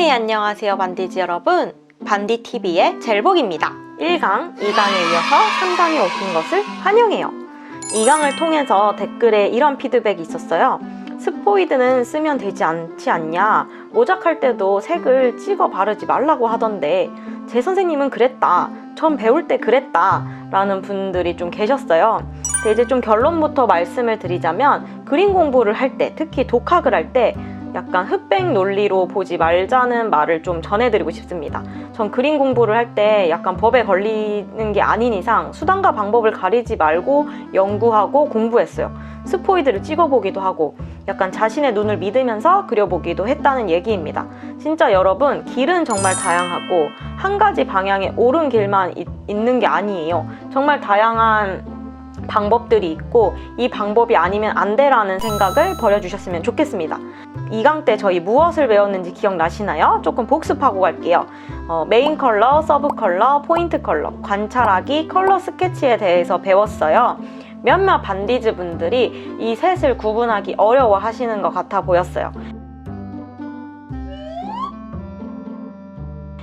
네, 안녕하세요 반디즈 여러분, 반디TV의 젤복입니다. 1강, 2강에 이어서 3강에 오신 것을 환영해요. 2강을 통해서 댓글에 이런 피드백이 있었어요. 스포이드는 쓰면 되지 않지 않냐, 모작할 때도 색을 찍어 바르지 말라고 하던데 제 선생님은 그랬다, 처음 배울 때 그랬다 라는 분들이 좀 계셨어요. 근데 이제 좀 결론부터 말씀을 드리자면, 그림 공부를 할 때, 특히 독학을 할 때 약간 흑백 논리로 보지 말자는 말을 좀 전해드리고 싶습니다. 전 그림 공부를 할 때 약간 법에 걸리는 게 아닌 이상 수단과 방법을 가리지 말고 연구하고 공부했어요. 스포이드를 찍어보기도 하고 약간 자신의 눈을 믿으면서 그려보기도 했다는 얘기입니다. 진짜 여러분, 길은 정말 다양하고 한 가지 방향에 옳은 길만 있는 게 아니에요. 정말 다양한 방법들이 있고 이 방법이 아니면 안 돼라는 생각을 버려주셨으면 좋겠습니다. 2강 때 저희 무엇을 배웠는지 기억나시나요? 조금 복습하고 갈게요. 메인 컬러, 서브 컬러, 포인트 컬러, 관찰하기, 컬러 스케치에 대해서 배웠어요. 몇몇 반디즈 분들이 이 셋을 구분하기 어려워 하시는 것 같아 보였어요.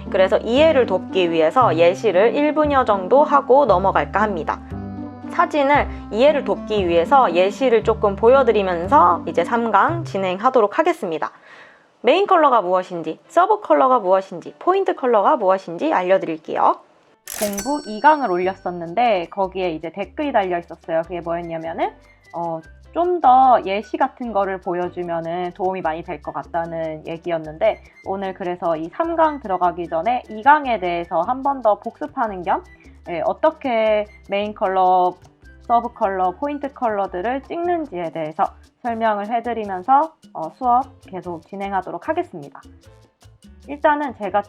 그래서 이해를 돕기 위해서 예시를 1분여 정도 하고 넘어갈까 합니다. 사진을 이해를 돕기 위해서 예시를 조금 보여드리면서 이제 3강 진행하도록 하겠습니다. 메인 컬러가 무엇인지, 서브 컬러가 무엇인지, 포인트 컬러가 무엇인지 알려드릴게요. 공부 2강을 올렸었는데 거기에 이제 댓글이 달려 있었어요. 그게 뭐였냐면은 좀 더 예시 같은 거를 보여주면은 도움이 많이 될 것 같다는 얘기였는데, 오늘 그래서 이 3강 들어가기 전에 2강에 대해서 한 번 더 복습하는 겸 어떻게 메인 컬러, 서브 컬러, 포인트 컬러들을 찍는지에 대해서 설명을 해드리면서 수업 계속 진행하도록 하겠습니다. 일단은 제가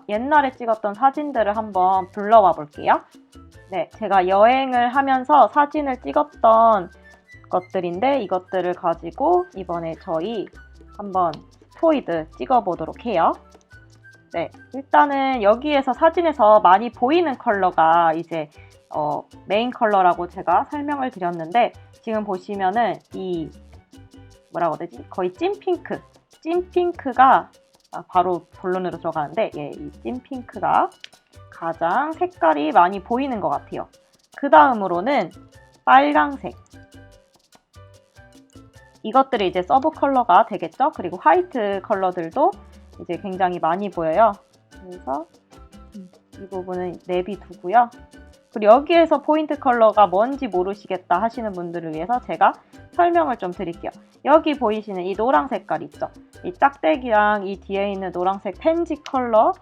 옛날에 찍었던 사진들을 한번 불러와 볼게요. 네, 제가 여행을 하면서 사진을 찍었던 것들인데 이것들을 가지고 이번에 저희 한번 스포이드 찍어보도록 해요. 네, 일단은 여기에서 사진에서 많이 보이는 컬러가 이제 메인 컬러라고 제가 설명을 드렸는데, 지금 보시면은 이 뭐라고 해야 되지? 거의 찐핑크가 바로 본론으로 들어가는데, 이 찐핑크가 가장 색깔이 많이 보이는 것 같아요. 그 다음으로는 빨강색, 이것들이 이제 서브 컬러가 되겠죠? 그리고 화이트 컬러들도 이제 굉장히 많이 보여요. 그래서 이 부분은 내비두고요. 그리고 여기에서 포인트 컬러가 뭔지 모르시겠다 하시는 분들을 위해서 제가 설명을 좀 드릴게요. 여기 보이시는 이 노랑 색깔 있죠? 이 짝대기랑 이 뒤에 있는 노란색 펜지 컬러,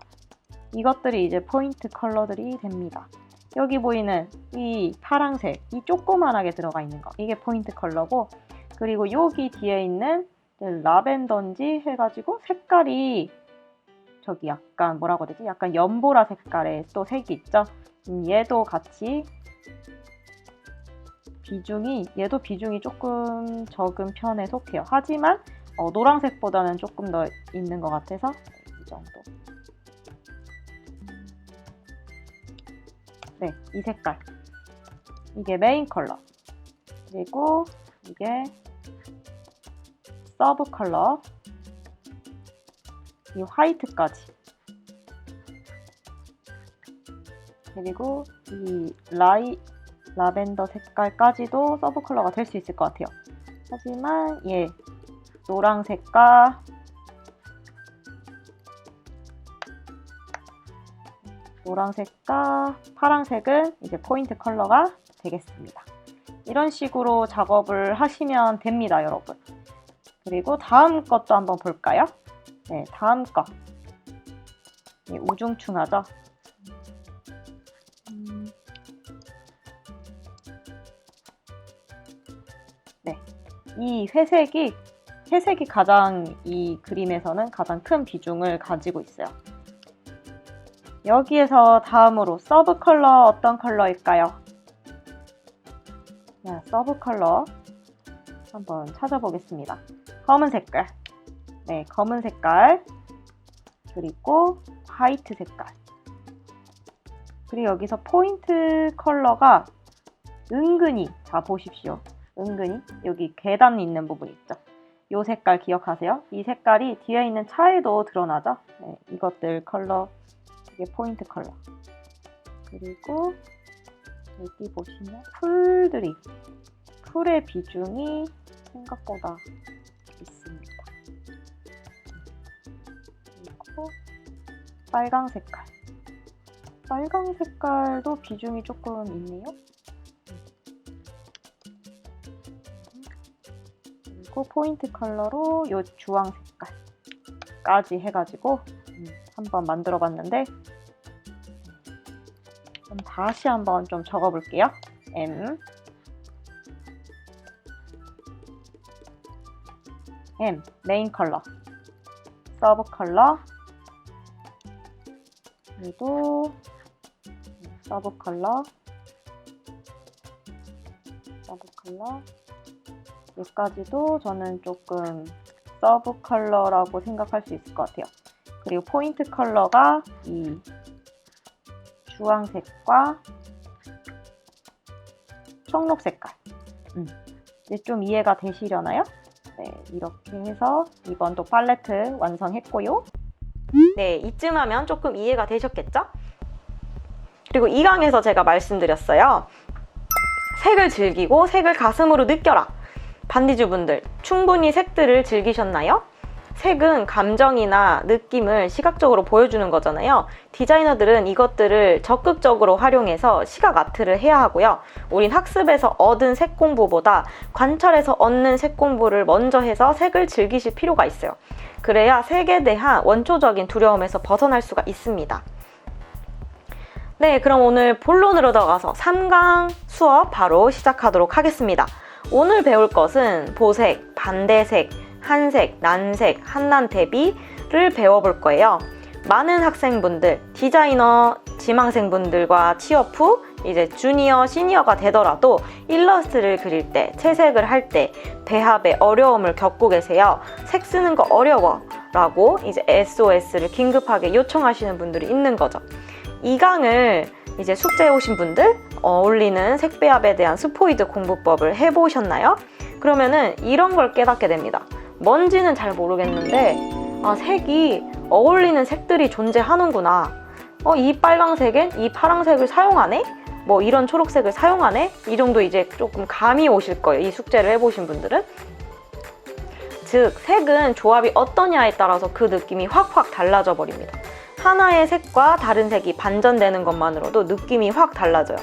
이것들이 이제 포인트 컬러들이 됩니다. 여기 보이는 이 파랑색, 이 조그만하게 들어가 있는 거, 이게 포인트 컬러고, 그리고 여기 뒤에 있는 라벤더인지 해가지고 색깔이 저기 약간 뭐라고 해야 되지? 약간 연보라 색깔의 또 색이 있죠? 얘도 같이 얘도 비중이 조금 적은 편에 속해요. 하지만 노란색보다는 조금 더 있는 것 같아서 이 정도. 네, 이 색깔. 이게 메인 컬러. 그리고 이게 서브 컬러, 이 화이트까지, 그리고 이 라벤더 색깔까지도 서브 컬러가 될 수 있을 것 같아요. 하지만 노란색과 파란색은 이제 포인트 컬러가 되겠습니다. 이런 식으로 작업을 하시면 됩니다, 여러분. 그리고 다음 것도 한번 볼까요? 네, 다음 거. 우중충하죠? 네, 이 회색이 가장 이 그림에서는 가장 큰 비중을 가지고 있어요. 여기에서 다음으로 서브 컬러 어떤 컬러일까요? 네, 서브 컬러 한번 찾아보겠습니다. 검은 색깔. 네, 검은 색깔. 그리고 화이트 색깔. 그리고 여기서 포인트 컬러가 은근히, 자 보십시오. 은근히 여기 계단 있는 부분 있죠? 이 색깔 기억하세요? 이 색깔이 뒤에 있는 차에도 드러나죠? 네, 이것들 컬러, 이게 포인트 컬러. 그리고 여기 보시면 풀들이, 풀의 비중이 생각보다 있습니다. 그리고 빨강 색깔. 빨강 색깔도 비중이 조금 있네요. 그리고 포인트 컬러로 이 주황 색깔까지 해가지고 한번 만들어 봤는데, 그럼 다시 한번 좀 적어 볼게요. M 메인 컬러, 서브 컬러, 그리고 서브 컬러, 여기까지도 저는 조금 서브 컬러라고 생각할 수 있을 것 같아요. 그리고 포인트 컬러가 이 주황색과 청록 색깔. 이제 좀 이해가 되시려나요? 네, 이렇게 해서 이번 또 팔레트 완성했고요. 네, 이쯤 하면 조금 이해가 되셨겠죠? 그리고 2강에서 제가 말씀드렸어요. 색을 즐기고 색을 가슴으로 느껴라. 반디주분들, 충분히 색들을 즐기셨나요? 색은 감정이나 느낌을 시각적으로 보여주는 거잖아요. 디자이너들은 이것들을 적극적으로 활용해서 시각 아트를 해야 하고요. 우린 학습에서 얻은 색 공부보다 관찰해서 얻는 색 공부를 먼저 해서 색을 즐기실 필요가 있어요. 그래야 색에 대한 원초적인 두려움에서 벗어날 수가 있습니다. 네, 그럼 오늘 본론으로 들어가서 3강 수업 바로 시작하도록 하겠습니다. 오늘 배울 것은 보색, 반대색, 한색, 난색, 한난 대비를 배워볼 거예요. 많은 학생분들, 디자이너 지망생분들과 취업 후 이제 주니어, 시니어가 되더라도 일러스트를 그릴 때, 채색을 할 때 배합에 어려움을 겪고 계세요. 색 쓰는 거 어려워 라고 이제 SOS를 긴급하게 요청하시는 분들이 있는 거죠. 이 강을 이제 숙제해 오신 분들, 어울리는 색 배합에 대한 스포이드 공부법을 해보셨나요? 그러면은 이런 걸 깨닫게 됩니다. 뭔지는 잘 모르겠는데 색이 어울리는 색들이 존재하는구나. 이 빨강색엔 이 파랑색을 사용하네? 뭐 이런 초록색을 사용하네? 이 정도 이제 조금 감이 오실 거예요. 이 숙제를 해보신 분들은. 즉, 색은 조합이 어떠냐에 따라서 그 느낌이 확확 달라져 버립니다. 하나의 색과 다른 색이 반전되는 것만으로도 느낌이 확 달라져요.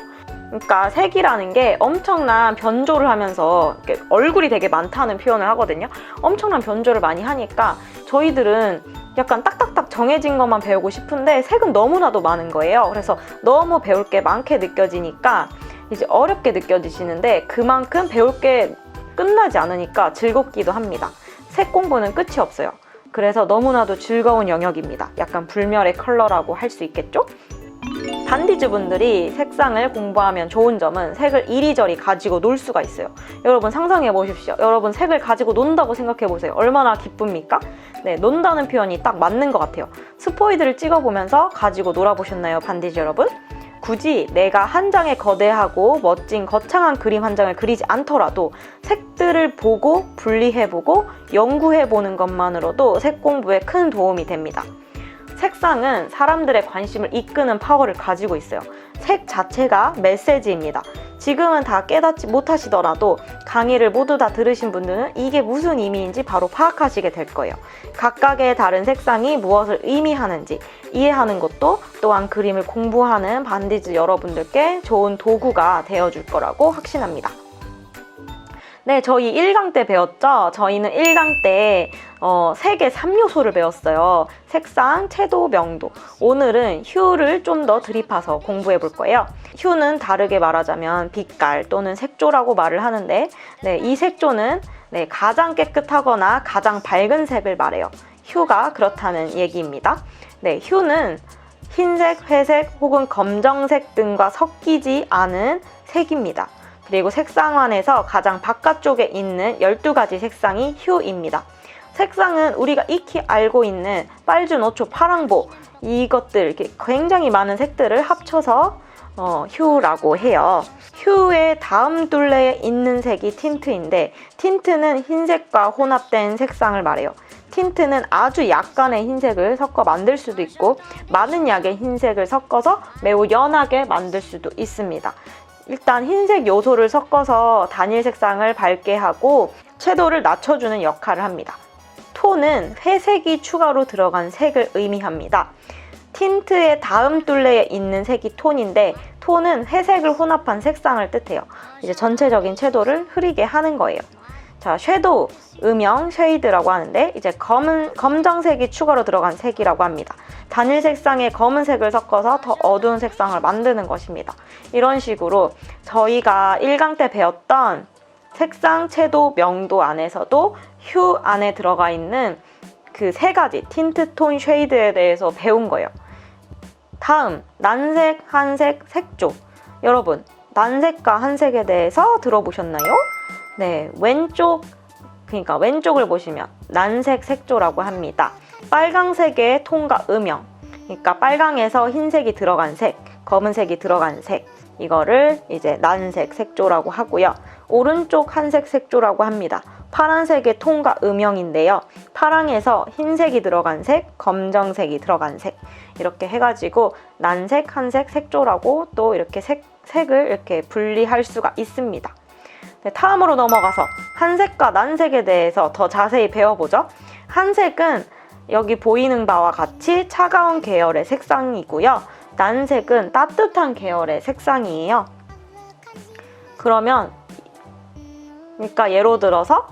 그러니까 색이라는 게 엄청난 변조를 하면서 얼굴이 되게 많다는 표현을 하거든요. 엄청난 변조를 많이 하니까 저희들은 약간 딱딱딱 정해진 것만 배우고 싶은데 색은 너무나도 많은 거예요. 그래서 너무 배울 게 많게 느껴지니까 이제 어렵게 느껴지시는데 그만큼 배울 게 끝나지 않으니까 즐겁기도 합니다. 색 공부는 끝이 없어요. 그래서 너무나도 즐거운 영역입니다. 약간 불멸의 컬러라고 할 수 있겠죠? 반디즈분들이 색상을 공부하면 좋은 점은 색을 이리저리 가지고 놀 수가 있어요. 여러분 상상해 보십시오. 여러분 색을 가지고 논다고 생각해 보세요. 얼마나 기쁩니까? 네, 논다는 표현이 딱 맞는 것 같아요. 스포이드를 찍어보면서 가지고 놀아보셨나요, 반디즈 여러분? 굳이 내가 한 장의 거대하고 멋진 거창한 그림 한 장을 그리지 않더라도 색들을 보고 분리해보고 연구해보는 것만으로도 색 공부에 큰 도움이 됩니다. 색상은 사람들의 관심을 이끄는 파워를 가지고 있어요. 색 자체가 메시지입니다. 지금은 다 깨닫지 못하시더라도 강의를 모두 다 들으신 분들은 이게 무슨 의미인지 바로 파악하시게 될 거예요. 각각의 다른 색상이 무엇을 의미하는지 이해하는 것도 또한 그림을 공부하는 반디즈 여러분들께 좋은 도구가 되어줄 거라고 확신합니다. 네, 저희 1강 때 배웠죠? 저희는 1강 때 색의 3요소를 배웠어요. 색상, 채도, 명도. 오늘은 휴를 좀 더 드립해서 공부해 볼 거예요. 휴는 다르게 말하자면 빛깔 또는 색조라고 말을 하는데 네, 이 색조는 가장 깨끗하거나 가장 밝은 색을 말해요. 휴가 그렇다는 얘기입니다. 네, 휴는 흰색, 회색 혹은 검정색 등과 섞이지 않은 색입니다. 그리고 색상환에서 가장 바깥쪽에 있는 12가지 색상이 휴입니다. 색상은 우리가 익히 알고 있는 빨주노초, 파랑보 이것들 이렇게 굉장히 많은 색들을 합쳐서 휴라고 해요. 휴의 다음 둘레에 있는 색이 틴트인데 틴트는 흰색과 혼합된 색상을 말해요. 틴트는 아주 약간의 흰색을 섞어 만들 수도 있고 많은 약의 흰색을 섞어서 매우 연하게 만들 수도 있습니다. 일단 흰색 요소를 섞어서 단일 색상을 밝게 하고 채도를 낮춰주는 역할을 합니다. 톤은 회색이 추가로 들어간 색을 의미합니다. 틴트의 다음 둘레에 있는 색이 톤인데 톤은 회색을 혼합한 색상을 뜻해요. 이제 전체적인 채도를 흐리게 하는 거예요. 자, 섀도우, 음영, 쉐이드라고 하는데 이제 검정색이 추가로 들어간 색이라고 합니다. 단일 색상에 검은색을 섞어서 더 어두운 색상을 만드는 것입니다. 이런 식으로 저희가 1강 때 배웠던 색상, 채도, 명도 안에서도 휴 안에 들어가 있는 그 세 가지 틴트, 톤, 쉐이드에 대해서 배운 거예요. 다음, 난색, 한색, 색조. 여러분, 난색과 한색에 대해서 들어보셨나요? 네, 왼쪽을 보시면 난색 색조라고 합니다. 빨강색의 톤과 음영, 그러니까 빨강에서 흰색이 들어간 색, 검은색이 들어간 색, 이거를 이제 난색 색조라고 하고요. 오른쪽 한색 색조라고 합니다. 파란색의 톤과 음영인데요. 파랑에서 흰색이 들어간 색, 검정색이 들어간 색, 이렇게 해가지고 난색, 한색, 색조라고 또 이렇게 색을 이렇게 분리할 수가 있습니다. 네, 다음으로 넘어가서 한색과 난색에 대해서 더 자세히 배워보죠. 한색은 여기 보이는 바와 같이 차가운 계열의 색상이고요. 난색은 따뜻한 계열의 색상이에요. 그러면 그러니까 예로 들어서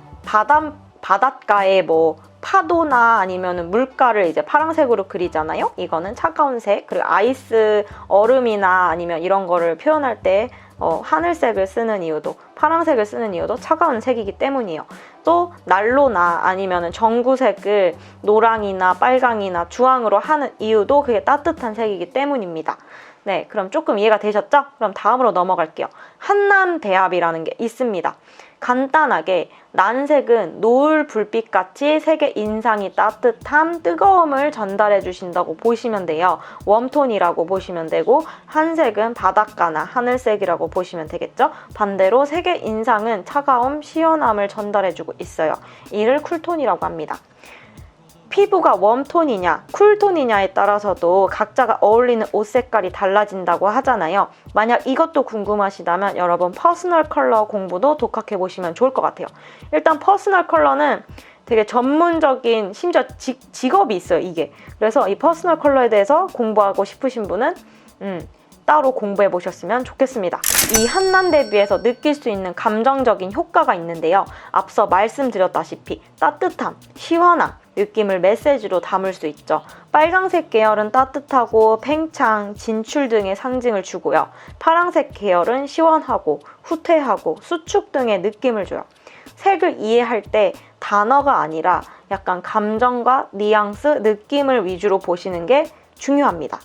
바닷가에 뭐 파도나 아니면 물가를 이제 파란색으로 그리잖아요. 이거는 차가운 색. 그리고 아이스, 얼음이나 아니면 이런 거를 표현할 때 하늘색을 쓰는 이유도, 파란색을 쓰는 이유도 차가운 색이기 때문이에요. 또 난로나 아니면 전구색을 노랑이나 빨강이나 주황으로 하는 이유도 그게 따뜻한 색이기 때문입니다. 네, 그럼 조금 이해가 되셨죠? 그럼 다음으로 넘어갈게요. 한남대합이라는 게 있습니다. 간단하게 난색은 노을 불빛같이 색의 인상이 따뜻함, 뜨거움을 전달해 주신다고 보시면 돼요. 웜톤이라고 보시면 되고, 한색은 바닷가나 하늘색이라고 보시면 되겠죠? 반대로 색의 인상은 차가움, 시원함을 전달해 주고 있어요. 이를 쿨톤이라고 합니다. 피부가 웜톤이냐 쿨톤이냐에 따라서도 각자가 어울리는 옷 색깔이 달라진다고 하잖아요. 만약 이것도 궁금하시다면 여러분 퍼스널 컬러 공부도 독학해 보시면 좋을 것 같아요. 일단 퍼스널 컬러는 되게 전문적인 심지어 직업이 있어요, 이게. 그래서 이 퍼스널 컬러에 대해서 공부하고 싶으신 분은 따로 공부해 보셨으면 좋겠습니다. 이 한남 대비해서 느낄 수 있는 감정적인 효과가 있는데요. 앞서 말씀드렸다시피 따뜻함, 시원함, 느낌을 메시지로 담을 수 있죠. 빨강색 계열은 따뜻하고 팽창, 진출 등의 상징을 주고요. 파란색 계열은 시원하고 후퇴하고 수축 등의 느낌을 줘요. 색을 이해할 때 단어가 아니라 약간 감정과 뉘앙스, 느낌을 위주로 보시는 게 중요합니다.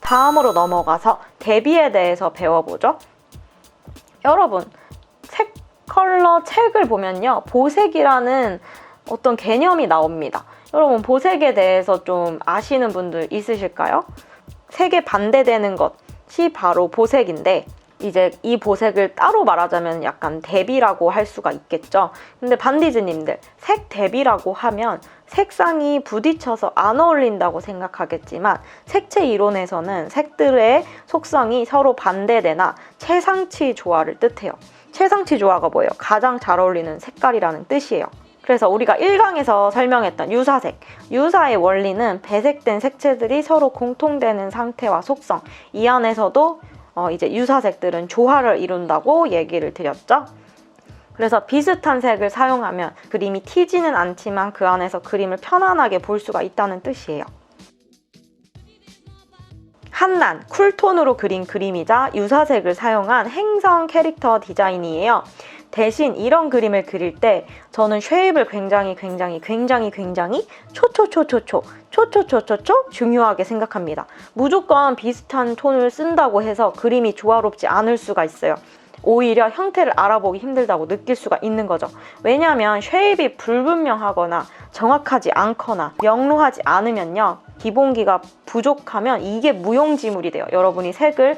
다음으로 넘어가서 대비에 대해서 배워보죠. 여러분, 색 컬러 책을 보면요. 보색이라는 어떤 개념이 나옵니다. 여러분, 보색에 대해서 좀 아시는 분들 있으실까요? 색에 반대되는 것이 바로 보색인데 이제 이 보색을 따로 말하자면 약간 대비라고 할 수가 있겠죠. 근데 반디즈님들, 색 대비라고 하면 색상이 부딪혀서 안 어울린다고 생각하겠지만 색채 이론에서는 색들의 속성이 서로 반대되나 최상치 조화를 뜻해요. 최상치 조화가 뭐예요? 가장 잘 어울리는 색깔이라는 뜻이에요. 그래서 우리가 1강에서 설명했던 유사색, 유사의 원리는 배색된 색채들이 서로 공통되는 상태와 속성, 이 안에서도 이제 유사색들은 조화를 이룬다고 얘기를 드렸죠. 그래서 비슷한 색을 사용하면 그림이 튀지는 않지만 그 안에서 그림을 편안하게 볼 수가 있다는 뜻이에요. 한난, 쿨톤으로 그린 그림이자 유사색을 사용한 행성 캐릭터 디자인이에요. 대신 이런 그림을 그릴 때 저는 쉐입을 굉장히 초초초초초 중요하게 생각합니다. 무조건 비슷한 톤을 쓴다고 해서 그림이 조화롭지 않을 수가 있어요. 오히려 형태를 알아보기 힘들다고 느낄 수가 있는 거죠. 왜냐하면 쉐입이 불분명하거나 정확하지 않거나 명료하지 않으면요, 기본기가 부족하면 이게 무용지물이 돼요. 여러분이 색을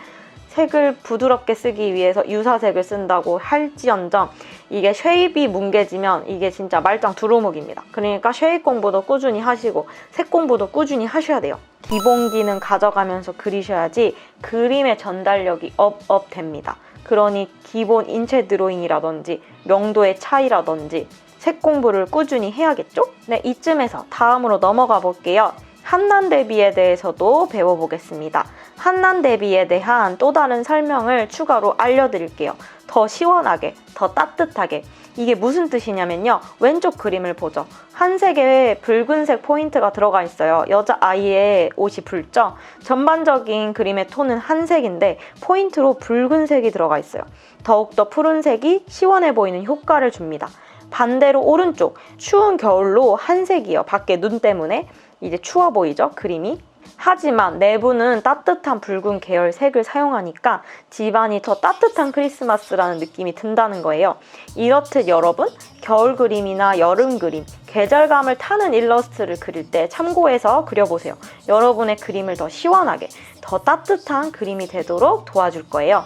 부드럽게 쓰기 위해서 유사색을 쓴다고 할지언정 이게 쉐입이 뭉개지면 이게 진짜 말짱 두루묵입니다. 그러니까 쉐입 공부도 꾸준히 하시고 색 공부도 꾸준히 하셔야 돼요. 기본기는 가져가면서 그리셔야지 그림의 전달력이 업 됩니다. 그러니 기본 인체 드로잉이라든지 명도의 차이라든지 색 공부를 꾸준히 해야겠죠? 네, 이쯤에서 다음으로 넘어가 볼게요. 한난 대비에 대해서도 배워보겠습니다. 한난 대비에 대한 또 다른 설명을 추가로 알려드릴게요. 더 시원하게, 더 따뜻하게. 이게 무슨 뜻이냐면요. 왼쪽 그림을 보죠. 한색에 붉은색 포인트가 들어가 있어요. 여자아이의 옷이 붉죠? 전반적인 그림의 톤은 한색인데 포인트로 붉은색이 들어가 있어요. 더욱더 푸른색이 시원해 보이는 효과를 줍니다. 반대로 오른쪽, 추운 겨울로 한색이요. 밖에 눈 때문에. 이제 추워 보이죠? 그림이. 하지만 내부는 따뜻한 붉은 계열 색을 사용하니까 집안이 더 따뜻한 크리스마스라는 느낌이 든다는 거예요. 이렇듯 여러분, 겨울 그림이나 여름 그림, 계절감을 타는 일러스트를 그릴 때 참고해서 그려보세요. 여러분의 그림을 더 시원하게, 더 따뜻한 그림이 되도록 도와줄 거예요.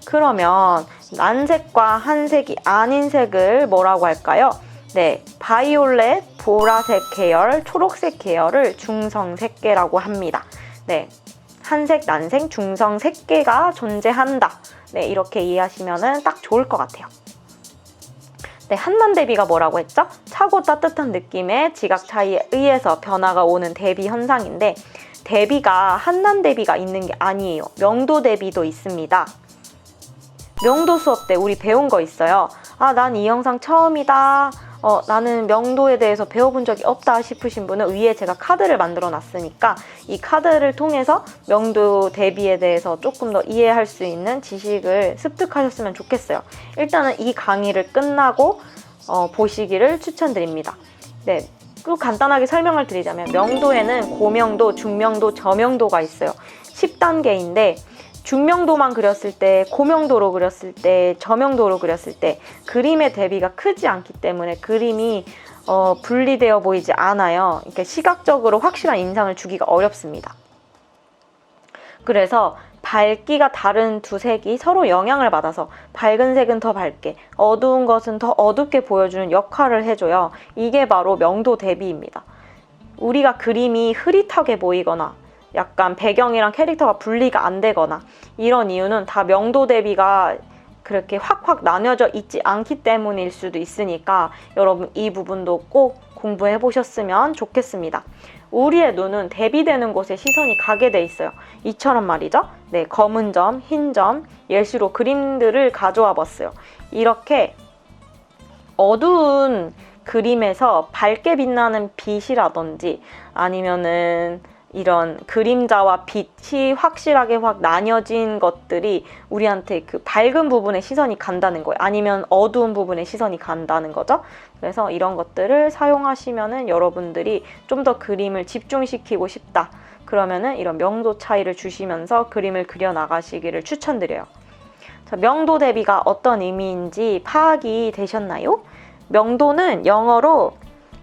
그러면 난색과 한색이 아닌 색을 뭐라고 할까요? 네, 바이올렛, 보라색 계열, 초록색 계열을 중성색계라고 합니다. 네, 한색, 난색, 중성색계가 존재한다. 네, 이렇게 이해하시면 딱 좋을 것 같아요. 네, 한난 대비가 뭐라고 했죠? 차고 따뜻한 느낌의 지각 차이에 의해서 변화가 오는 대비 현상인데 대비가 한난 대비가 있는 게 아니에요. 명도 대비도 있습니다. 명도 수업 때 우리 배운 거 있어요. 아, 난 이 영상 처음이다. 나는 명도에 대해서 배워본 적이 없다 싶으신 분은 위에 제가 카드를 만들어 놨으니까 이 카드를 통해서 명도 대비에 대해서 조금 더 이해할 수 있는 지식을 습득하셨으면 좋겠어요. 일단은 이 강의를 끝나고 보시기를 추천드립니다. 네, 그리고 간단하게 설명을 드리자면 명도에는 고명도, 중명도, 저명도가 있어요. 10단계인데 중명도만 그렸을 때, 고명도로 그렸을 때, 저명도로 그렸을 때 그림의 대비가 크지 않기 때문에 그림이 분리되어 보이지 않아요. 그러니까 시각적으로 확실한 인상을 주기가 어렵습니다. 그래서 밝기가 다른 두 색이 서로 영향을 받아서 밝은 색은 더 밝게, 어두운 것은 더 어둡게 보여주는 역할을 해줘요. 이게 바로 명도 대비입니다. 우리가 그림이 흐릿하게 보이거나 약간 배경이랑 캐릭터가 분리가 안 되거나 이런 이유는 다 명도 대비가 그렇게 확확 나뉘어져 있지 않기 때문일 수도 있으니까 여러분 이 부분도 꼭 공부해 보셨으면 좋겠습니다. 우리의 눈은 대비되는 곳에 시선이 가게 돼 있어요. 이처럼 말이죠. 네, 검은 점, 흰 점, 예시로 그림들을 가져와 봤어요. 이렇게 어두운 그림에서 밝게 빛나는 빛이라든지 아니면은 이런 그림자와 빛이 확실하게 확 나뉘어진 것들이 우리한테 그 밝은 부분에 시선이 간다는 거예요. 아니면 어두운 부분에 시선이 간다는 거죠. 그래서 이런 것들을 사용하시면은 여러분들이 좀 더 그림을 집중시키고 싶다. 그러면은 이런 명도 차이를 주시면서 그림을 그려 나가시기를 추천드려요. 자, 명도 대비가 어떤 의미인지 파악이 되셨나요? 명도는 영어로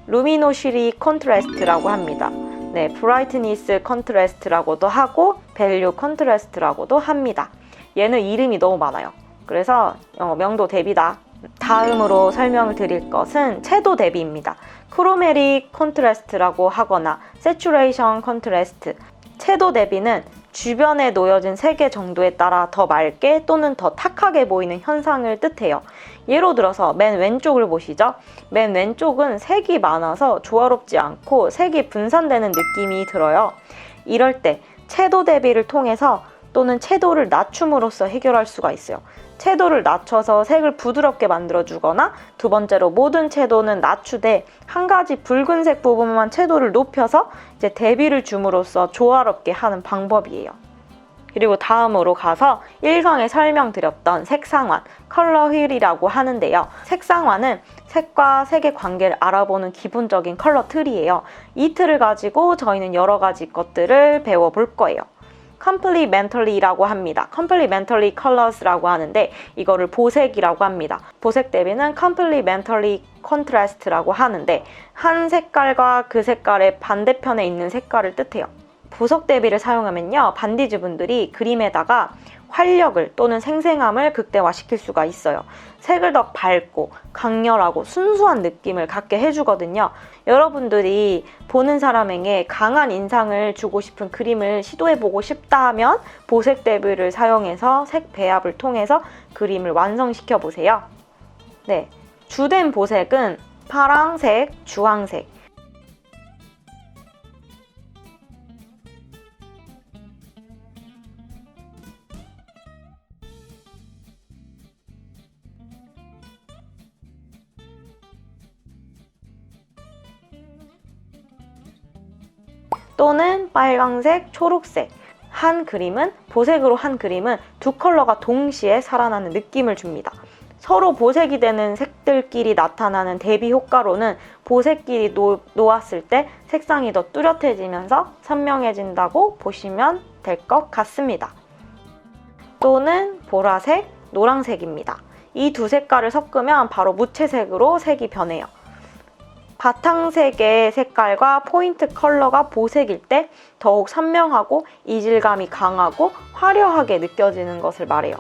luminosity contrast라고 합니다. 네, brightness contrast라고도 하고 value contrast라고도 합니다. 얘는 이름이 너무 많아요. 그래서 명도 대비다. 다음으로 설명을 드릴 것은 채도 대비입니다. chromatic contrast라고 하거나 saturation contrast. 채도 대비는 주변에 놓여진 색의 정도에 따라 더 맑게 또는 더 탁하게 보이는 현상을 뜻해요. 예로 들어서 맨 왼쪽을 보시죠. 맨 왼쪽은 색이 많아서 조화롭지 않고 색이 분산되는 느낌이 들어요. 이럴 때 채도 대비를 통해서 또는 채도를 낮춤으로써 해결할 수가 있어요. 채도를 낮춰서 색을 부드럽게 만들어주거나 두 번째로 모든 채도는 낮추되 한 가지 붉은색 부분만 채도를 높여서 이제 대비를 줌으로써 조화롭게 하는 방법이에요. 그리고 다음으로 가서 1강에 설명드렸던 색상환, 컬러 휠이라고 하는데요. 색상환은 색과 색의 관계를 알아보는 기본적인 컬러 틀이에요. 이 틀을 가지고 저희는 여러 가지 것들을 배워볼 거예요. complementary라고 합니다. complementary colors라고 하는데 이거를 보색이라고 합니다. 보색 대비는 complementary contrast라고 하는데 한 색깔과 그 색깔의 반대편에 있는 색깔을 뜻해요. 보석 대비를 사용하면요, 반디즈 분들이 그림에다가 활력을 또는 생생함을 극대화시킬 수가 있어요. 색을 더 밝고 강렬하고 순수한 느낌을 갖게 해주거든요. 여러분들이 보는 사람에게 강한 인상을 주고 싶은 그림을 시도해보고 싶다 하면 보색 대비를 사용해서 색 배합을 통해서 그림을 완성시켜 보세요. 네, 주된 보색은 파랑색, 주황색, 또는 빨강색, 초록색. 보색으로 한 그림은 두 컬러가 동시에 살아나는 느낌을 줍니다. 서로 보색이 되는 색들끼리 나타나는 대비 효과로는 보색끼리 놓았을 때 색상이 더 뚜렷해지면서 선명해진다고 보시면 될 것 같습니다. 또는 보라색, 노란색입니다. 이 두 색깔을 섞으면 바로 무채색으로 색이 변해요. 바탕색의 색깔과 포인트 컬러가 보색일 때 더욱 선명하고 이질감이 강하고 화려하게 느껴지는 것을 말해요.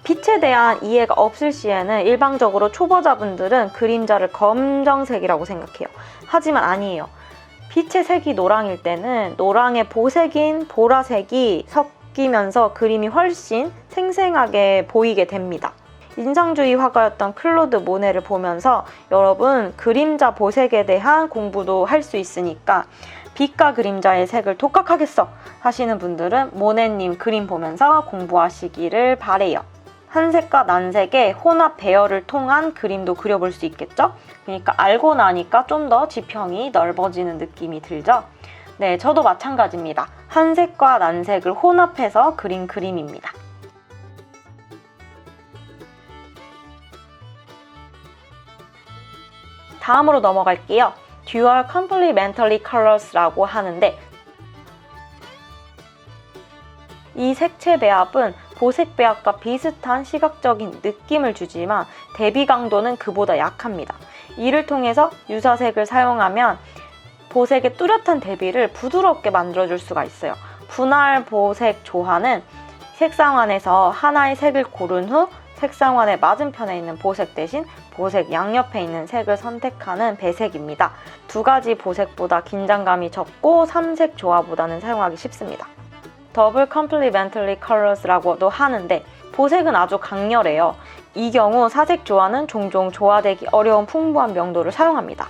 빛에 대한 이해가 없을 시에는 일반적으로 초보자분들은 그림자를 검정색이라고 생각해요. 하지만 아니에요. 빛의 색이 노랑일 때는 노랑의 보색인 보라색이 섞이면서 그림이 훨씬 생생하게 보이게 됩니다. 인상주의 화가였던 클로드 모네를 보면서 여러분 그림자 보색에 대한 공부도 할 수 있으니까 빛과 그림자의 색을 독학하겠어 하시는 분들은 모네님 그림 보면서 공부하시기를 바래요. 한색과 난색의 혼합 배열을 통한 그림도 그려볼 수 있겠죠? 그러니까 알고 나니까 좀 더 지평이 넓어지는 느낌이 들죠? 네, 저도 마찬가지입니다. 한색과 난색을 혼합해서 그린 그림입니다. 다음으로 넘어갈게요. Dual Complementary Colors라고 하는데 이 색채 배합은 보색 배합과 비슷한 시각적인 느낌을 주지만 대비 강도는 그보다 약합니다. 이를 통해서 유사색을 사용하면 보색의 뚜렷한 대비를 부드럽게 만들어줄 수가 있어요. 분할 보색 조화는 색상환에서 하나의 색을 고른 후 색상환의 맞은편에 있는 보색 대신 보색 양옆에 있는 색을 선택하는 배색입니다. 두 가지 보색보다 긴장감이 적고 3색 조화보다는 사용하기 쉽습니다. 더블 컴플리멘터리 컬러스라고도 하는데 보색은 아주 강렬해요. 이 경우 사색 조화는 종종 조화되기 어려운 풍부한 명도를 사용합니다.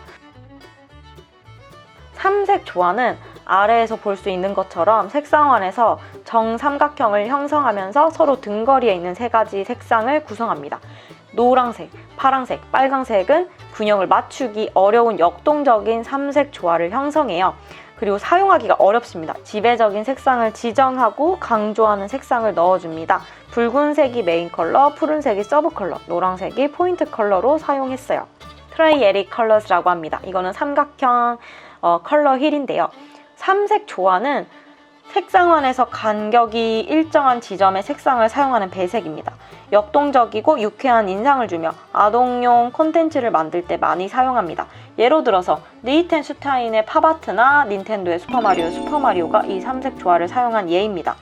3색 조화는 아래에서 볼 수 있는 것처럼 색상환에서 정삼각형을 형성하면서 서로 등거리에 있는 세 가지 색상을 구성합니다. 노란색, 파란색, 빨강색은 균형을 맞추기 어려운 역동적인 3색 조화를 형성해요. 그리고 사용하기가 어렵습니다. 지배적인 색상을 지정하고 강조하는 색상을 넣어줍니다. 붉은색이 메인 컬러, 푸른색이 서브 컬러, 노란색이 포인트 컬러로 사용했어요. 트라이에릭 컬러스라고 합니다. 이거는 삼각형 컬러 힐인데요. 3색 조화는 색상환에서 간격이 일정한 지점의 색상을 사용하는 배색입니다. 역동적이고 유쾌한 인상을 주며 아동용 콘텐츠를 만들 때 많이 사용합니다. 예로 들어서 리히텐슈타인의 팝아트나 닌텐도의 슈퍼마리오가 이 3색 조화를 사용한 예입니다.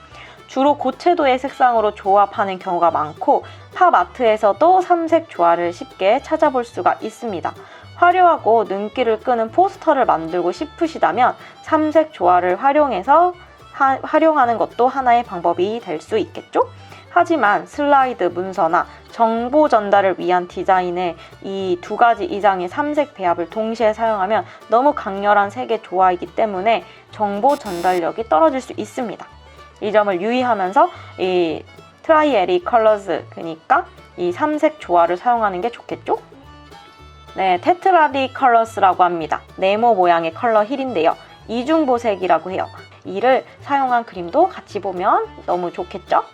주로 고채도의 색상으로 조합하는 경우가 많고 팝아트에서도 3색 조화를 쉽게 찾아볼 수가 있습니다. 화려하고 눈길을 끄는 포스터를 만들고 싶으시다면 3색 조화를 활용하는 것도 하나의 방법이 될 수 있겠죠? 하지만 슬라이드 문서나 정보 전달을 위한 디자인에 이 두 가지 이상의 3색 배합을 동시에 사용하면 너무 강렬한 색의 조화이기 때문에 정보 전달력이 떨어질 수 있습니다. 이 점을 유의하면서 이 트라이에리 컬러즈, 그러니까 이 3색 조화를 사용하는 게 좋겠죠? 네, 테트라디 컬러스라고 합니다. 네모 모양의 컬러 힐인데요. 이중보색이라고 해요. 이를 사용한 그림도 같이 보면 너무 좋겠죠?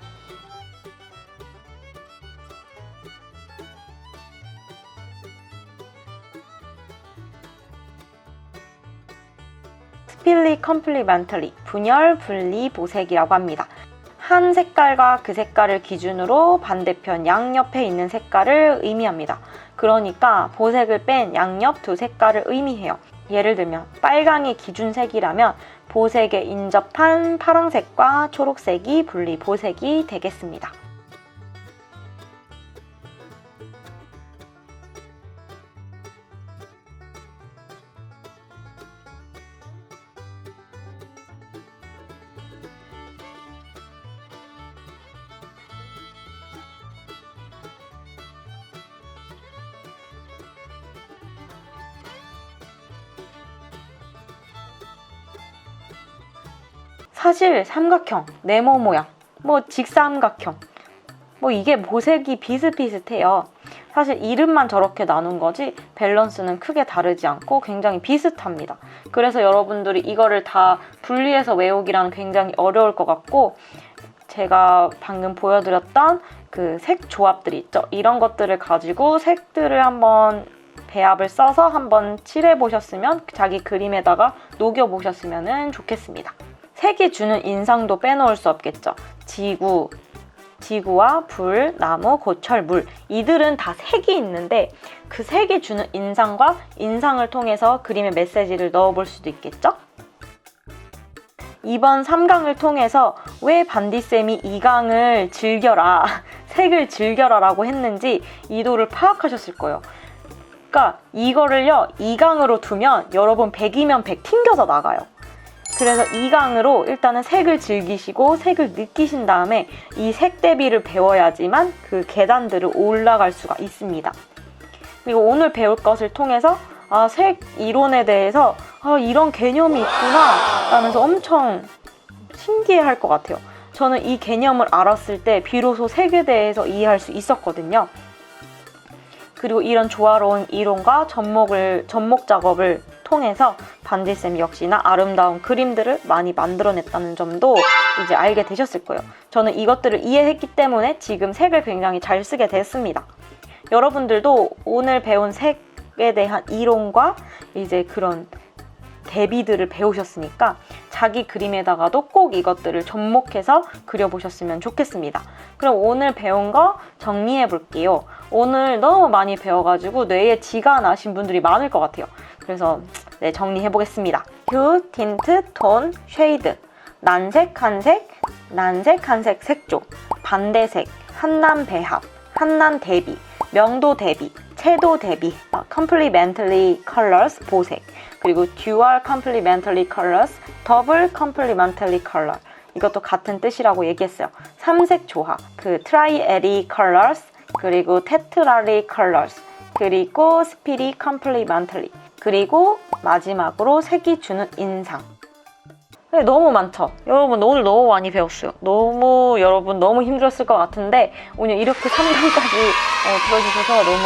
스필리 컴플리멘터리, 분열 분리 보색이라고 합니다. 한 색깔과 그 색깔을 기준으로 반대편 양옆에 있는 색깔을 의미합니다. 그러니까 보색을 뺀 양옆 두 색깔을 의미해요. 예를 들면 빨강이 기준색이라면 보색에 인접한 파란색과 초록색이 분리 보색이 되겠습니다. 사실 삼각형, 네모 모양, 직사삼각형, 이게 보색이 비슷비슷해요. 사실 이름만 저렇게 나눈 거지 밸런스는 크게 다르지 않고 굉장히 비슷합니다. 그래서 여러분들이 이거를 다 분리해서 외우기라는 굉장히 어려울 것 같고, 제가 방금 보여드렸던 그 색 조합들이 있죠. 이런 것들을 가지고 색들을 한번 배합을 써서 한번 칠해 보셨으면, 자기 그림에다가 녹여 보셨으면 좋겠습니다. 색이 주는 인상도 빼놓을 수 없겠죠. 지구와 불, 나무, 고철, 물, 이들은 다 색이 있는데 그 색이 주는 인상과 인상을 통해서 그림의 메시지를 넣어볼 수도 있겠죠. 이번 3강을 통해서 왜 반디쌤이 2강을 즐겨라, 색을 즐겨라 라고 했는지 이도를 파악하셨을 거예요. 그러니까 이거를요 2강으로 두면 여러분 100이면 100 튕겨서 나가요. 그래서 2강으로 일단은 색을 즐기시고 색을 느끼신 다음에 이 색 대비를 배워야지만 그 계단들을 올라갈 수가 있습니다. 그리고 오늘 배울 것을 통해서 색 이론에 대해서 이런 개념이 있구나 라면서 엄청 신기해할 것 같아요. 저는 이 개념을 알았을 때 비로소 색에 대해서 이해할 수 있었거든요. 그리고 이런 조화로운 이론과 접목 작업을 통해서 반디쌤 역시나 아름다운 그림들을 많이 만들어냈다는 점도 이제 알게 되셨을 거예요. 저는 이것들을 이해했기 때문에 지금 색을 굉장히 잘 쓰게 됐습니다. 여러분들도 오늘 배운 색에 대한 이론과 이제 그런 대비들을 배우셨으니까 자기 그림에다가도 꼭 이것들을 접목해서 그려보셨으면 좋겠습니다. 그럼 오늘 배운 거 정리해 볼게요. 오늘 너무 많이 배워가지고 뇌에 지가 나신 분들이 많을 것 같아요. 그래서 정리해 보겠습니다. 휴, 틴트, 톤, 쉐이드, 난색, 한색, 난색, 한색 색조, 반대색, 한남 배합, 한남 대비, 명도 대비, 채도 대비, complementary colors 보색, 그리고 dual complementary colors, double complementary color, 이것도 같은 뜻이라고 얘기했어요. 삼색 조합, triary colors, 그리고 tetrary colors, 그리고 spirit complementary, 그리고 마지막으로 색이 주는 인상. 네, 너무 많죠? 여러분 오늘 너무 많이 배웠어요. 여러분 너무 힘들었을 것 같은데 오늘 이렇게 3강까지 들어주셔서 너무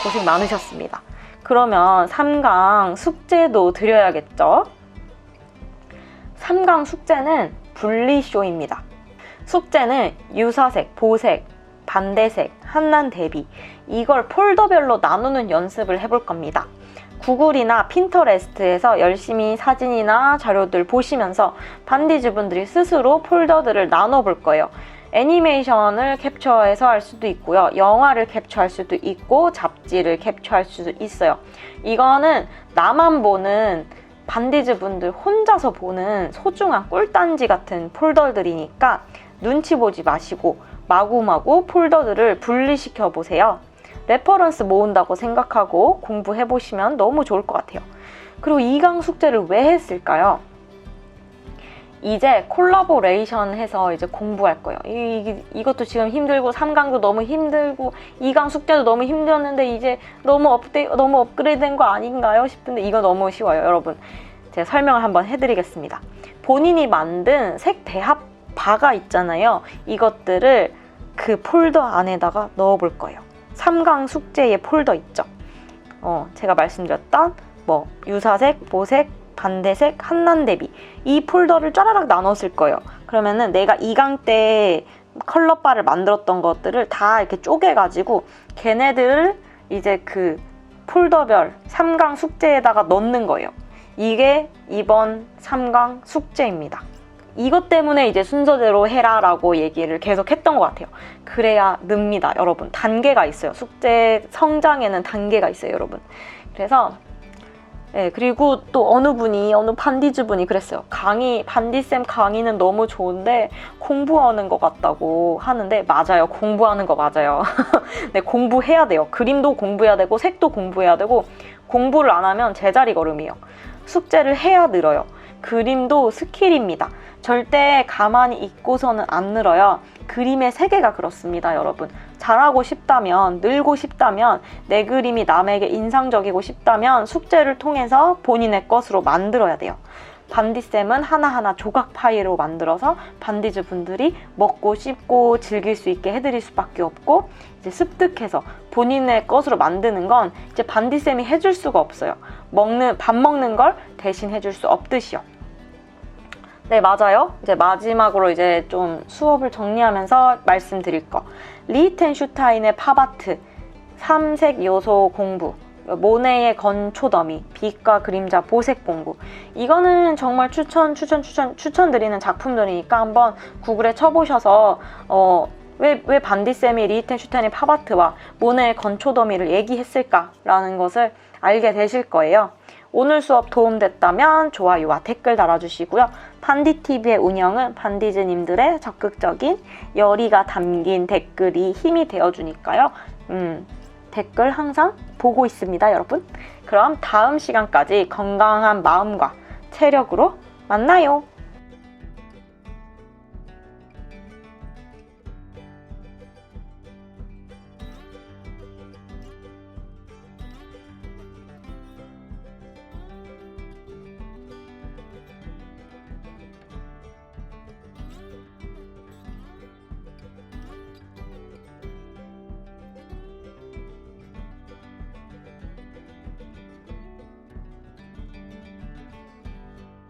고생 많으셨습니다. 그러면 3강 숙제도 드려야겠죠? 3강 숙제는 분리쇼입니다. 숙제는 유사색, 보색, 반대색, 한난 대비, 이걸 폴더별로 나누는 연습을 해볼 겁니다. 구글이나 핀터레스트에서 열심히 사진이나 자료들 보시면서 반디즈 분들이 스스로 폴더들을 나눠볼 거예요. 애니메이션을 캡처해서 할 수도 있고요. 영화를 캡처할 수도 있고 잡지를 캡처할 수도 있어요. 이거는 나만 보는, 반디즈 분들 혼자서 보는 소중한 꿀단지 같은 폴더들이니까 눈치 보지 마시고 마구마구 폴더들을 분리시켜 보세요. 레퍼런스 모은다고 생각하고 공부해보시면 너무 좋을 것 같아요. 그리고 2강 숙제를 왜 했을까요? 이제 콜라보레이션 해서 이제 공부할 거예요. 이것도 지금 힘들고 3강도 너무 힘들고 2강 숙제도 너무 힘들었는데 이제 너무 업그레이드 된 거 아닌가요? 싶은데 이거 너무 쉬워요. 여러분 제가 설명을 한번 해드리겠습니다. 본인이 만든 색 배합 바가 있잖아요. 이것들을 그 폴더 안에다가 넣어볼 거예요. 3강 숙제의 폴더 있죠. 제가 말씀드렸던 유사색, 보색, 반대색, 한난 대비, 이 폴더를 쫘라락 나눴을 거예요. 그러면은 내가 2강 때 컬러바를 만들었던 것들을 다 이렇게 쪼개가지고 걔네들을 이제 그 폴더별 3강 숙제에다가 넣는 거예요. 이게 이번 3강 숙제입니다. 이것 때문에 이제 순서대로 해라 라고 얘기를 계속 했던 것 같아요. 그래야 늡니다, 여러분. 단계가 있어요. 숙제 성장에는 단계가 있어요, 여러분. 그래서 그리고 또 어느 반디즈 분이 그랬어요. 반디쌤 강의는 너무 좋은데 공부하는 것 같다고 하는데, 맞아요. 공부하는 거 맞아요. 네, 공부해야 돼요. 그림도 공부해야 되고 색도 공부해야 되고, 공부를 안 하면 제자리 걸음이에요. 숙제를 해야 늘어요. 그림도 스킬입니다. 절대 가만히 있고서는 안 늘어요. 그림의 세계가 그렇습니다, 여러분. 잘하고 싶다면, 늘고 싶다면, 내 그림이 남에게 인상적이고 싶다면 숙제를 통해서 본인의 것으로 만들어야 돼요. 반디쌤은 하나하나 조각 파일로 만들어서 반디즈 분들이 먹고 씹고 즐길 수 있게 해드릴 수밖에 없고, 이제 습득해서 본인의 것으로 만드는 건 이제 반디쌤이 해줄 수가 없어요. 밥 먹는 걸 대신 해줄 수 없듯이요. 네, 맞아요. 이제 마지막으로 이제 좀 수업을 정리하면서 말씀드릴 거. 리히텐슈타인의 팝아트, 3색 요소 공부, 모네의 건초더미, 빛과 그림자 보색 공부. 이거는 정말 추천드리는 작품들이니까 한번 구글에 쳐보셔서 왜 반디쌤이 리히텐슈타인의 팝아트와 모네의 건초더미를 얘기했을까라는 것을 알게 되실 거예요. 오늘 수업 도움됐다면 좋아요와 댓글 달아주시고요. 반디TV의 운영은 반디즈님들의 적극적인 열의가 담긴 댓글이 힘이 되어주니까요. 댓글 항상 보고 있습니다, 여러분. 그럼 다음 시간까지 건강한 마음과 체력으로 만나요.